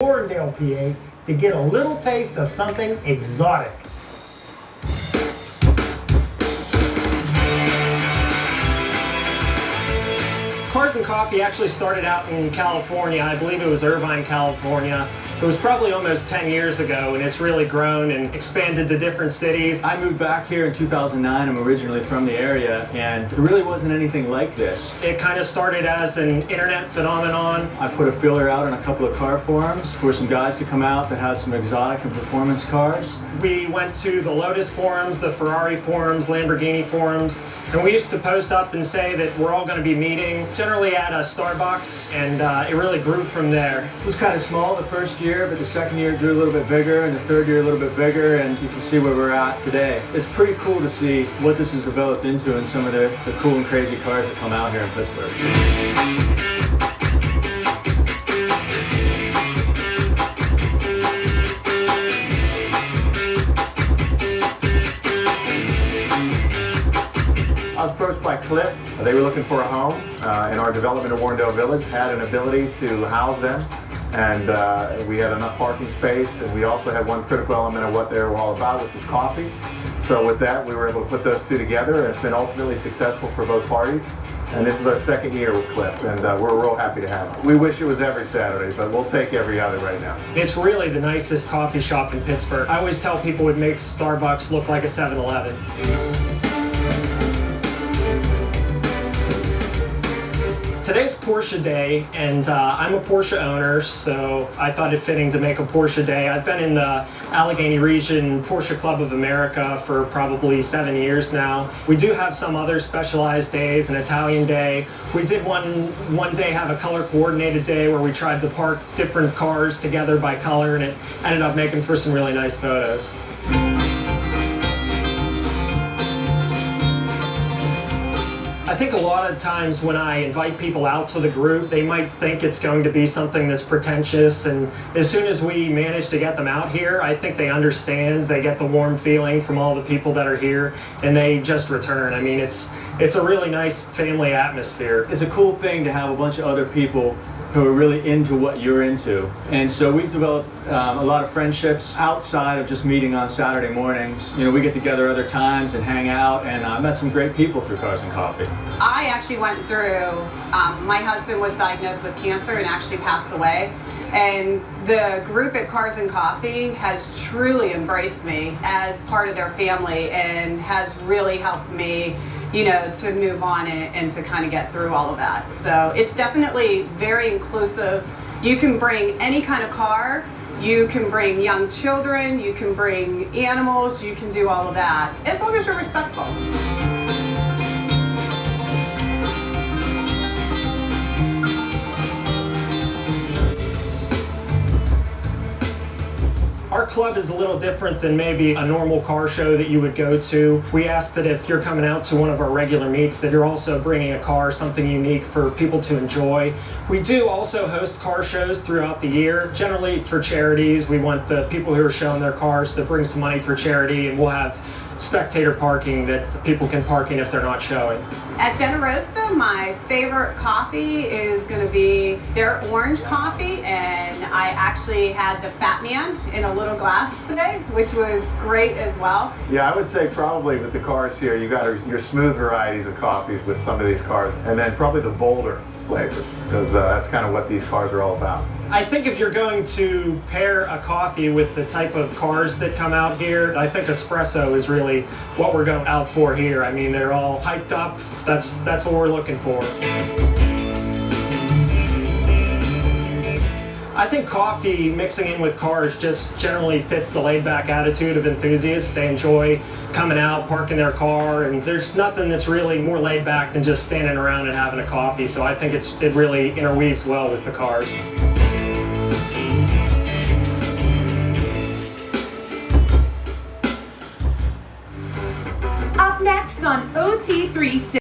Warrendale, PA, to get a little taste of something exotic. Cars N Coffee actually started out in California. I believe it was Irvine, California. It was probably almost 10 years ago, and it's really grown and expanded to different cities. I moved back here in 2009. I'm originally from the area, and there really wasn't anything like this. It kind of started as an internet phenomenon. I put a filler out on a couple of car forums for some guys to come out that had some exotic and performance cars. We went to the Lotus forums, the Ferrari forums, Lamborghini forums, and we used to post up and say that we're all going to be meeting generally at a Starbucks, and it really grew from there. It was kind of small the first year, but the second year it grew a little bit bigger, and the third year a little bit bigger, and you can see where we're at today. It's pretty cool to see what this has developed into and some of the cool and crazy cars that come out here in Pittsburgh. I was approached by Cliff. They were looking for a home, and our development in Warrendale Village had an ability to house them, and we had enough parking space, and we also had one critical element of what they were all about, which was coffee. So with that, we were able to put those two together, and it's been ultimately successful for both parties. And this is our second year with Cliff, and we're real happy to have it. We wish it was every Saturday, but we'll take every other right now. It's really the nicest coffee shop in Pittsburgh. I always tell people it makes Starbucks look like a 7-Eleven. Today's Porsche day, and I'm a Porsche owner, so I thought it fitting to make a Porsche day. I've been in the Allegheny region Porsche Club of America for probably 7 years now. We do have some other specialized days, an Italian day. We did one day have a color coordinated day where we tried to park different cars together by color, and it ended up making for some really nice photos. I think a lot of times when I invite people out to the group, they might think it's going to be something that's pretentious, and as soon as we manage to get them out here, I think they understand, they get the warm feeling from all the people that are here, and they just return. I mean, it's a really nice family atmosphere. It's a cool thing to have a bunch of other people who are really into what you're into. And so we've developed a lot of friendships outside of just meeting on Saturday mornings. You know, we get together other times and hang out, and I met some great people through Cars N Coffee. I actually went through, my husband was diagnosed with cancer and actually passed away. And the group at Cars N Coffee has truly embraced me as part of their family and has really helped me, you know, to move on and to kind of get through all of that. So it's definitely very inclusive. You can bring any kind of car, you can bring young children, you can bring animals, you can do all of that, as long as you're respectful. Our club is a little different than maybe a normal car show that you would go to. We ask that if you're coming out to one of our regular meets that you're also bringing a car, something unique for people to enjoy. We do also host car shows throughout the year, generally for charities. We want the people who are showing their cars to bring some money for charity, and we'll have spectator parking that people can park in if they're not showing. At Generosta, my favorite coffee is going to be their orange coffee, and I actually had the Fat Man in a little glass today, which was great as well. Yeah, I would say probably with the cars here, you got your smooth varieties of coffees with some of these cars, and then probably the bolder flavors, because that's kind of what these cars are all about. I think if you're going to pair a coffee with the type of cars that come out here, I think espresso is really what we're going out for here. I mean, they're all hyped up. That's what we're looking for. I think coffee mixing in with cars just generally fits the laid-back attitude of enthusiasts. They enjoy coming out, parking their car, and there's nothing that's really more laid-back than just standing around and having a coffee. So I think it really interweaves well with the cars. Up next on OT36.